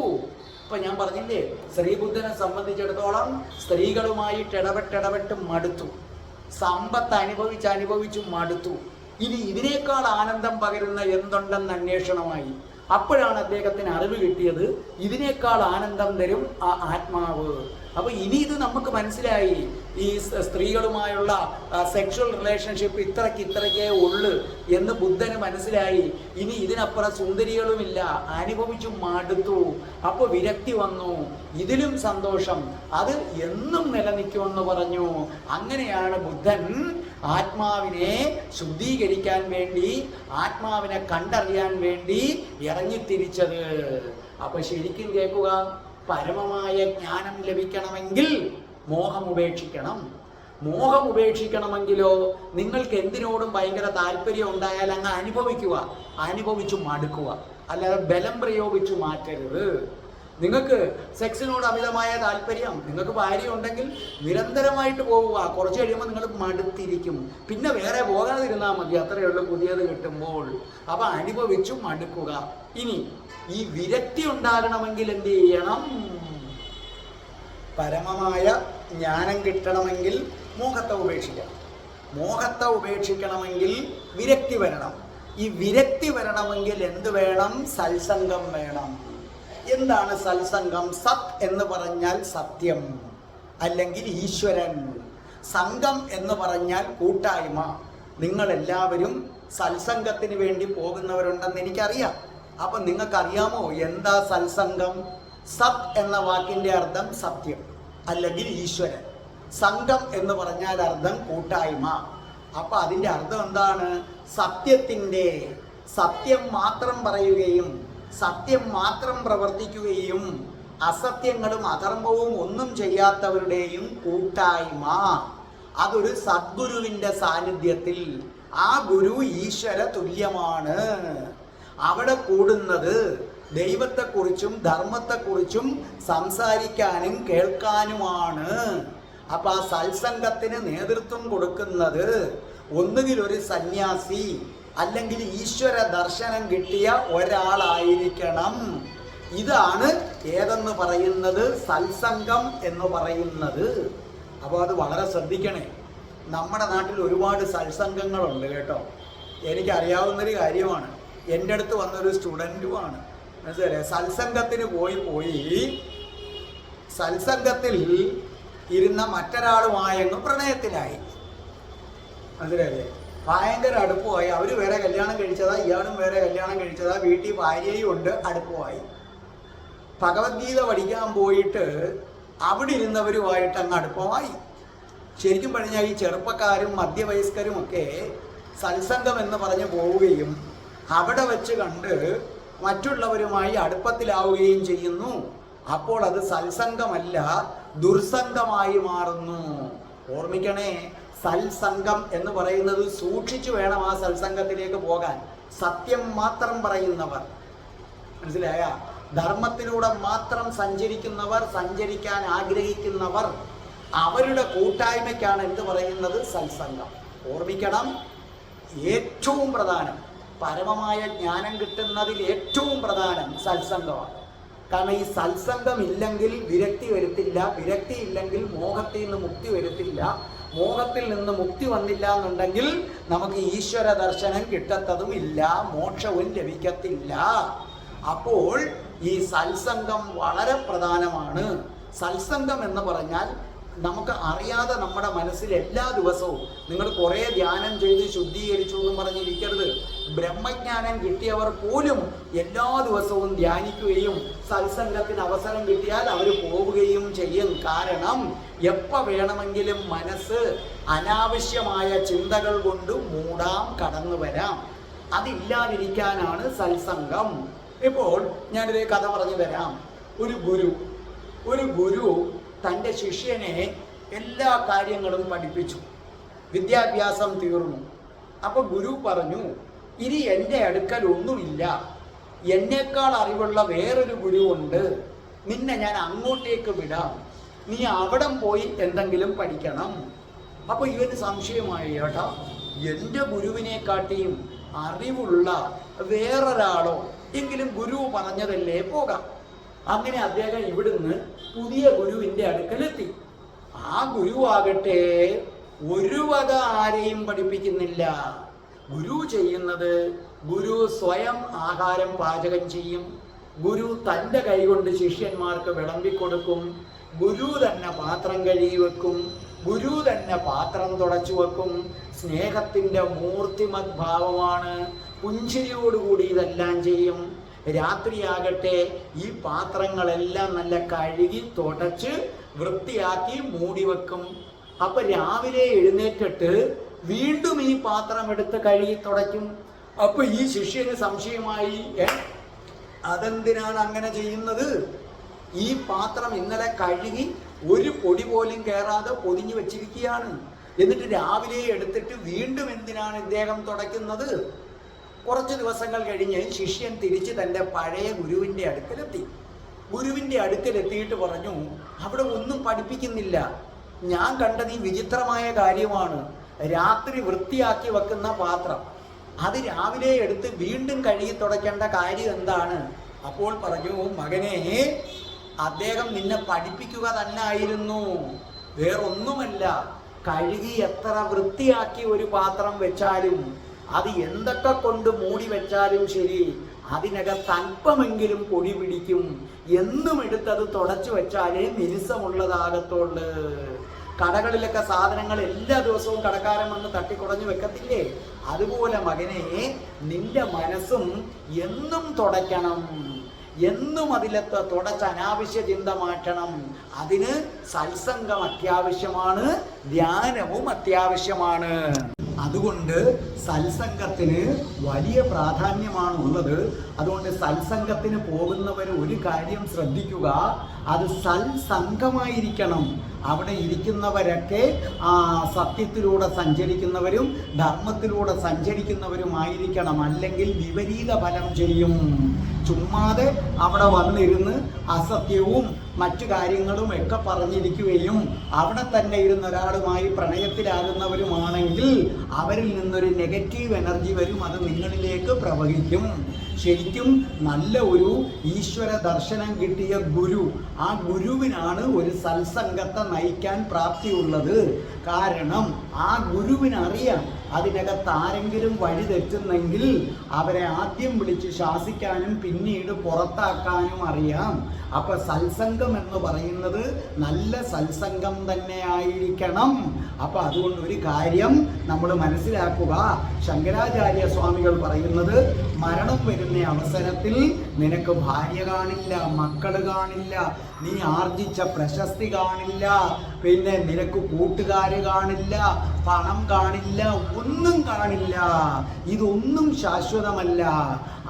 ഇപ്പൊ ഞാൻ പറഞ്ഞില്ലേ, ശ്രീബുദ്ധനെ സംബന്ധിച്ചിടത്തോളം സ്ത്രീകളുമായിട്ട് ഇടപെട്ട് മടുത്തു. സമ്പത്ത് അനുഭവിച്ചു മടുത്തു. ഇനി ഇതിനേക്കാൾ ആനന്ദം പകരുന്ന എന്തുണ്ടെന്ന് അന്വേഷണമായി. അപ്പോഴാണ് അദ്ദേഹത്തിന് അറിവ് കിട്ടിയത് ഇതിനേക്കാൾ ആനന്ദം തരും ആ ആത്മാവ്. അപ്പൊ ഇനി ഇത് നമുക്ക് മനസ്സിലായി. ഈ സ്ത്രീകളുമായുള്ള സെക്ഷൽ റിലേഷൻഷിപ്പ് ഇത്രയ്ക്കേ ഉള്ളു എന്ന് ബുദ്ധന് മനസ്സിലായി. ഇനി ഇതിനപ്പുറം സുന്ദരികളുമില്ല, അനുഭവിച്ചു മടുത്തു. അപ്പൊ വിരക്തി വന്നു. ഇതിലും സന്തോഷം, അത് എന്നും നിലനിൽക്കുമെന്ന് പറഞ്ഞു. അങ്ങനെയാണ് ബുദ്ധൻ ആത്മാവിനെ ശുദ്ധീകരിക്കാൻ വേണ്ടി, ആത്മാവിനെ കണ്ടറിയാൻ വേണ്ടി ഇറങ്ങിത്തിരിച്ചത്. അപ്പൊ ശരിക്കും കേൾക്കുക, പരമമായ ജ്ഞാനം ലഭിക്കണമെങ്കിൽ മോഹം ഉപേക്ഷിക്കണം. മോഹം ഉപേക്ഷിക്കണമെങ്കിലോ നിങ്ങൾക്ക് എന്തിനോടും ഭയങ്കര താല്പര്യം ഉണ്ടായാൽ അങ്ങ് അനുഭവിക്കുക, അനുഭവിച്ചു മടുക്കുക, അല്ലാതെ ബലം പ്രയോഗിച്ചു മാറ്റരുത്. നിങ്ങൾക്ക് സെക്സിനോട് അമിതമായ താല്പര്യം, നിങ്ങൾക്ക് ഭാര്യ ഉണ്ടെങ്കിൽ നിരന്തരമായിട്ട് പോവുക. കുറച്ച് കഴിയുമ്പോൾ നിങ്ങൾ മടുത്തിരിക്കും, പിന്നെ വേറെ പോകാതിരുന്നാൽ മതി, അത്രയേ ഉള്ളൂ പുതിയത് കിട്ടുമ്പോൾ. അപ്പം അനുഭവിച്ചു മടുക്കുക. ഇനി ഈ വിരക്തി ഉണ്ടാകണമെങ്കിൽ എന്ത് ചെയ്യണം? പരമമായ ജ്ഞാനം കിട്ടണമെങ്കിൽ മോഹത്തെ ഉപേക്ഷിക്കണം. മോഹത്തെ ഉപേക്ഷിക്കണമെങ്കിൽ വിരക്തി വരണം. ഈ വിരക്തി വരണമെങ്കിൽ എന്ത് വേണം? സത്സംഗം വേണം. എന്താണ് സത്സംഗം? സത് എന്ന് പറഞ്ഞാൽ സത്യം, അല്ലെങ്കിൽ ഈശ്വരൻ. സംഘം എന്ന് പറഞ്ഞാൽ കൂട്ടായ്മ. നിങ്ങളെല്ലാവരും സത്സംഗത്തിന് വേണ്ടി പോകുന്നവരുണ്ടെന്ന് എനിക്കറിയാം. അപ്പം നിങ്ങൾക്കറിയാമോ എന്താ സത്സംഗം? സത് എന്ന വാക്കിൻ്റെ അർത്ഥം സത്യം, അല്ലെങ്കിൽ ഈശ്വരൻ. സംഘം എന്ന് പറഞ്ഞാൽ അർത്ഥം കൂട്ടായ്മ. അപ്പം അതിൻ്റെ അർത്ഥം എന്താണ്? സത്യത്തിൻ്റെ, സത്യം മാത്രം പറയുകയും സത്യം മാത്രം പ്രവർത്തിക്കുകയും അസത്യങ്ങളും അധർമ്മവും ഒന്നും ചെയ്യാത്തവരുടെയും കൂട്ടായ്മ. അതൊരു സദ്ഗുരുവിൻ്റെ സാന്നിധ്യത്തിൽ. ആ ഗുരു ഈശ്വര തുല്യമാണ്. അവിടെ കൂടുന്നത് ദൈവത്തെക്കുറിച്ചും ധർമ്മത്തെക്കുറിച്ചും സംസാരിക്കാനും കേൾക്കാനുമാണ്. അപ്പം ആ സത്സംഗത്തിന് നേതൃത്വം കൊടുക്കുന്നത് ഒന്നുകിൽ ഒരു സന്യാസി, അല്ലെങ്കിൽ ഈശ്വര ദർശനം കിട്ടിയ ഒരാളായിരിക്കണം. ഇതാണ് ഏതെന്ന് പറയുന്നത്? സത്സംഗം എന്ന് പറയുന്നത്. അപ്പോൾ അത് വളരെ ശ്രദ്ധിക്കണേ. നമ്മുടെ നാട്ടിൽ ഒരുപാട് സത്സംഗങ്ങളുണ്ട് കേട്ടോ. എനിക്കറിയാവുന്നൊരു കാര്യമാണ്. എൻ്റെ അടുത്ത് വന്നൊരു സ്റ്റുഡൻറ്റുമാണ്. മനസ്സിലായില്ലേ? സത്സംഗത്തിന് പോയി സത്സംഗത്തിൽ ഇരുന്ന മറ്റൊരാളുമായങ്ങ് പ്രണയത്തിലായി. മനസ്സിലായില്ലേ? ഭയങ്കര അടുപ്പമായി. അവർ വേറെ കല്യാണം കഴിച്ചതാ, ഇയാളും വേറെ കല്യാണം കഴിച്ചതാ, വീട്ടിൽ ഭാര്യയും ഉണ്ട്, അടുപ്പമായി. ഭഗവത്ഗീത പഠിക്കാൻ പോയിട്ട് അവിടെ ഇരുന്നവരുമായിട്ട് അങ്ങ് അടുപ്പമായി. ശരിക്കും പറഞ്ഞാൽ ഈ ചെറുപ്പക്കാരും മധ്യവയസ്കരും ഒക്കെ സത്സംഗം എന്ന് പറഞ്ഞ് പോവുകയും അവിടെ വെച്ച് കണ്ട് മറ്റുള്ളവരുമായി അടുപ്പത്തിലാവുകയും ചെയ്യുന്നു. അപ്പോൾ അത് സത്സംഗമല്ല, ദുർസംഗമായി മാറുന്നു. ഓർമ്മിക്കണേ, സത്സംഗം എന്ന് പറയുന്നത് സൂക്ഷിച്ചു വേണം ആ സത്സംഗത്തിലേക്ക് പോകാൻ. സത്യം മാത്രം പറയുന്നവർ, മനസ്സിലായ? ധർമ്മത്തിലൂടെ മാത്രം സഞ്ചരിക്കുന്നവർ, സഞ്ചരിക്കാൻ ആഗ്രഹിക്കുന്നവർ, അവരുടെ കൂട്ടായ്മയ്ക്കാണ് എന്ത് പറയുന്നത്? സത്സംഗം. ഓർമ്മിക്കണം, ഏറ്റവും പ്രധാനം, പരമമായ ജ്ഞാനം കിട്ടുന്നതിൽ ഏറ്റവും പ്രധാനം സത്സംഗമാണ്. കാരണം ഈ സത്സംഗം ഇല്ലെങ്കിൽ വിരക്തി വരുത്തില്ല, വിരക്തി ഇല്ലെങ്കിൽ മോഹത്തിൽ നിന്ന് മുക്തി വരുത്തില്ല, മോഹത്തിൽ നിന്ന് മുക്തി വന്നില്ല എന്നുണ്ടെങ്കിൽ നമുക്ക് ഈശ്വര ദർശനം കിട്ടത്തതും ഇല്ല, മോക്ഷവും ലഭിക്കത്തില്ല. അപ്പോൾ ഈ സത്സംഗം വളരെ പ്രധാനമാണ്. സത്സംഗം എന്ന് പറഞ്ഞാൽ നമുക്ക് അറിയാതെ നമ്മുടെ മനസ്സിൽ എല്ലാ ദിവസവും, നിങ്ങൾ കുറേ ധ്യാനം ചെയ്ത് ശുദ്ധീകരിച്ചു എന്നും പറഞ്ഞിരിക്കരുത്. ബ്രഹ്മജ്ഞാനം കിട്ടിയവർ പോലും എല്ലാ ദിവസവും ധ്യാനിക്കുകയും സത്സംഗത്തിന് അവസരം കിട്ടിയാൽ അവർ പോവുകയും ചെയ്യും. കാരണം എപ്പോൾ വേണമെങ്കിലും മനസ്സ് അനാവശ്യമായ ചിന്തകൾ കൊണ്ട് മൂടാം, കടന്നു വരാം. അതില്ലാതിരിക്കാനാണ് സത്സംഗം. ഇപ്പോൾ ഞാനൊരു കഥ പറഞ്ഞു തരാം. ഒരു ഗുരു തൻ്റെ ശിഷ്യനെ എല്ലാ കാര്യങ്ങളും പഠിപ്പിച്ചു. വിദ്യാഭ്യാസം തീർന്നു. അപ്പോൾ ഗുരു പറഞ്ഞു, ഇനി എൻ്റെ അടുക്കൽ ഒന്നുമില്ല, എന്നേക്കാൾ അറിവുള്ള വേറൊരു ഗുരുവുണ്ട്, നിന്നെ ഞാൻ അങ്ങോട്ടേക്ക് വിടാം, നീ അവിടം പോയി എന്തെങ്കിലും പഠിക്കണം. അപ്പോൾ ഇവന് സംശയമായി, കേട്ടോ, എൻ്റെ ഗുരുവിനെക്കാട്ടിയും അറിവുള്ള വേറൊരാളോ? എങ്കിലും ഗുരു പറഞ്ഞതല്ലേ പോകാം. അങ്ങനെ അദ്ദേഹം ഇവിടുന്ന് പുതിയ ഗുരുവിൻ്റെ അടുക്കലെത്തി. ആ ഗുരുവാകട്ടെ ഒരു വക ആരെയും പഠിപ്പിക്കുന്നില്ല. ഗുരു ചെയ്യുന്നത്, ഗുരു സ്വയം ആഹാരം പാചകം ചെയ്യും, ഗുരു തൻ്റെ കൈകൊണ്ട് ശിഷ്യന്മാർക്ക് വിളമ്പിക്കൊടുക്കും, ഗുരു തന്നെ പാത്രം കഴുകി വെക്കും, ഗുരു തന്നെ പാത്രം തുടച്ചു വെക്കും. സ്നേഹത്തിൻ്റെ മൂർത്തിമത് ഭാവമാണ്. പുഞ്ചിരിയോടുകൂടി ഇതെല്ലാം ചെയ്യും. രാത്രിയാകട്ടെ ഈ പാത്രങ്ങളെല്ലാം നല്ല കഴുകി തുടച്ച് വൃത്തിയാക്കി മൂടി വെക്കും. അപ്പം രാവിലെ എഴുന്നേറ്റിട്ട് വീണ്ടും ഈ പാത്രം എടുത്ത് കഴുകി തുടയ്ക്കും. അപ്പോൾ ഈ ശിഷ്യന് സംശയമായി, അതെന്തിനാണ് അങ്ങനെ ചെയ്യുന്നത്? ഈ പാത്രം ഇന്നലെ കഴുകി ഒരു പൊടി പോലും കയറാതെ പൊതിഞ്ഞു വെച്ചിരിക്കുകയാണ്. എന്നിട്ട് രാവിലെ എടുത്തിട്ട് വീണ്ടും എന്തിനാണ് ഇദ്ദേഹം തുടയ്ക്കുന്നത്? കുറച്ച് ദിവസങ്ങൾ കഴിഞ്ഞ് ശിഷ്യൻ തിരിച്ച് തൻ്റെ പഴയ ഗുരുവിൻ്റെ അടുക്കലെത്തി. ഗുരുവിൻ്റെ അടുക്കലെത്തിയിട്ട് പറഞ്ഞു, അവിടെ ഒന്നും പഠിപ്പിക്കുന്നില്ല. ഞാൻ കണ്ടത് ഈ വിചിത്രമായ കാര്യമാണ്. രാത്രി വൃത്തിയാക്കി വെക്കുന്ന പാത്രം അത് രാവിലെ എടുത്ത് വീണ്ടും കഴുകി തുടയ്ക്കേണ്ട കാര്യം എന്താണ്? അപ്പോൾ പറഞ്ഞു, മകനെ, അദ്ദേഹം നിന്നെ പഠിപ്പിക്കുക തന്നെ ആയിരുന്നു, വേറൊന്നുമല്ല. കഴുകി എത്ര വൃത്തിയാക്കി ഒരു പാത്രം വെച്ചാലും അത് എന്തൊക്കെ കൊണ്ട് മൂടി വെച്ചാലും ശരി, അതിനകത്ത് അല്പമെങ്കിലും പൊടി പിടിക്കും. എന്നും എടുത്തത് തുടച്ചു വെച്ചാലേ മിനുസമുള്ളതാകത്തുള്ളൂ. കടകളിലൊക്കെ സാധനങ്ങൾ എല്ലാ ദിവസവും കടക്കാരൻ വന്ന് തട്ടിക്കുടഞ്ഞു വെക്കത്തില്ലേ? അതുപോലെ മകനെ, നിന്റെ മനസ്സും എന്നും തുടയ്ക്കണം, എന്നും അതിലത്തെ തുടച്ച് അനാവശ്യ ചിന്ത മാറ്റണം. അതിന് സത്സംഗം അത്യാവശ്യമാണ്, ധ്യാനവും അത്യാവശ്യമാണ്. അതുകൊണ്ട് സത്സംഗത്തിന് വലിയ പ്രാധാന്യമാണ് ഉള്ളത്. അതുകൊണ്ട് സത്സംഗത്തിന് പോകുന്നവർ ഒരു കാര്യം ശ്രദ്ധിക്കുക, അത് സത്സംഗമായിരിക്കണം. അവിടെ ഇരിക്കുന്നവരൊക്കെ സത്യത്തിലൂടെ സഞ്ചരിക്കുന്നവരും ധർമ്മത്തിലൂടെ സഞ്ചരിക്കുന്നവരുമായിരിക്കണം. അല്ലെങ്കിൽ വിപരീത ഫലം ചെയ്യും. ചുമ്മാതെ അവിടെ വന്നിരുന്ന് അസത്യവും മറ്റു കാര്യങ്ങളും ഒക്കെ പറഞ്ഞിരിക്കുകയും അവിടെ തന്നെ ഇരുന്ന ഒരാളുമായി പ്രണയത്തിലാകുന്നവരുമാണെങ്കിൽ അവരിൽ നിന്നൊരു നെഗറ്റീവ് എനർജി വരും, അത് നിങ്ങളിലേക്ക് പ്രവഹിക്കും. ശരിക്കും നല്ല ഒരു ഈശ്വര ദർശനം കിട്ടിയ ഗുരു, ആ ഗുരുവിനാണ് ഒരു സത്സംഗത്തെ നയിക്കാൻ പ്രാപ്തിയുള്ളത്. കാരണം ആ ഗുരുവിനറിയാം അതിനകത്ത് ആരെങ്കിലും വഴി തെറ്റുന്നെങ്കിൽ അവരെ ആദ്യം വിളിച്ച് ശാസിക്കാനും പിന്നീട് പുറത്താക്കാനും അറിയാം. അപ്പൊ സത്സംഗം എന്ന് പറയുന്നത് നല്ല സത്സംഗം തന്നെ ആയിരിക്കണം. അപ്പൊ അതുകൊണ്ട് ഒരു കാര്യം നമ്മൾ മനസ്സിലാക്കുക, ശങ്കരാചാര്യ സ്വാമികൾ പറയുന്നത്, മരണം വരുന്ന അവസരത്തിൽ നിനക്ക് ഭാര്യ കാണില്ല, മക്കള് കാണില്ല, നീ ആർജിച്ച പ്രശസ്തി കാണില്ല, പിന്നെ നിനക്ക് കൂട്ടുകാര് കാണില്ല, പണം കാണില്ല, ഒന്നും കാണില്ല. ഇതൊന്നും ശാശ്വതമല്ല.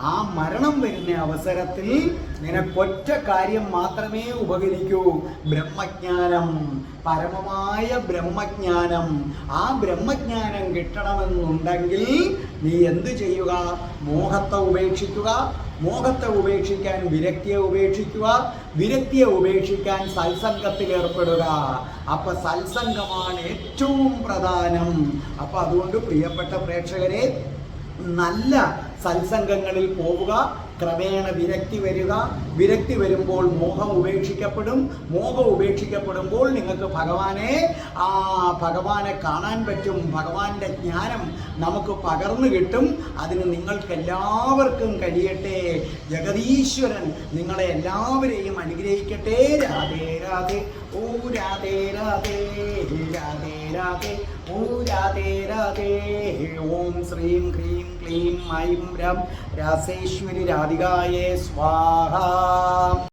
ആ മരണം വരുന്ന അവസരത്തിൽ നിനക്കൊറ്റ കാര്യം മാത്രമേ ഉപകരിക്കൂ, ബ്രഹ്മജ്ഞാനം, പരമമായ ബ്രഹ്മജ്ഞാനം. ആ ബ്രഹ്മജ്ഞാനം കിട്ടണമെന്നുണ്ടെങ്കിൽ നീ എന്ത് ചെയ്യുക? മോഹത്തെ ഉപേക്ഷിക്കുക, മോഹത്തെ ഉപേക്ഷിക്കാൻ വിരക്തിയെ ഉപേക്ഷിക്കുക, വിരക്തിയെ ഉപേക്ഷിക്കാൻ സത്സംഗത്തിൽ ഏർപ്പെടുക. അപ്പൊ സത്സംഗമാണ് ഏറ്റവും പ്രധാനം. അപ്പൊ അതുകൊണ്ട് പ്രിയപ്പെട്ട പ്രേക്ഷകരെ, നല്ല സത്സംഗങ്ങളിൽ പോവുക, ക്രമേണ വിരക്തി വരിക. വിരക്തി വരുമ്പോൾ മോഹം ഉപേക്ഷിക്കപ്പെടും. മോഹം ഉപേക്ഷിക്കപ്പെടുമ്പോൾ നിങ്ങൾക്ക് ഭഗവാനെ കാണാൻ പറ്റും. ഭഗവാന്റെ ജ്ഞാനം നമുക്ക് പകർന്നു കിട്ടും. അതിന് നിങ്ങൾക്ക് എല്ലാവർക്കും കഴിയട്ടെ. ജഗദീശ്വരൻ നിങ്ങളെ എല്ലാവരെയും അനുഗ്രഹിക്കട്ടെ. രാധേ രാധേ, ഓ രാധേ രാധേ, രാധേ രാധേ, ഓ രാധേ രാധേ. ഓം ശ്രീം ഹ്രീം ക്ലീം ഐം രം രാസേശ്വരി രാധികായേ സ്വാഹ.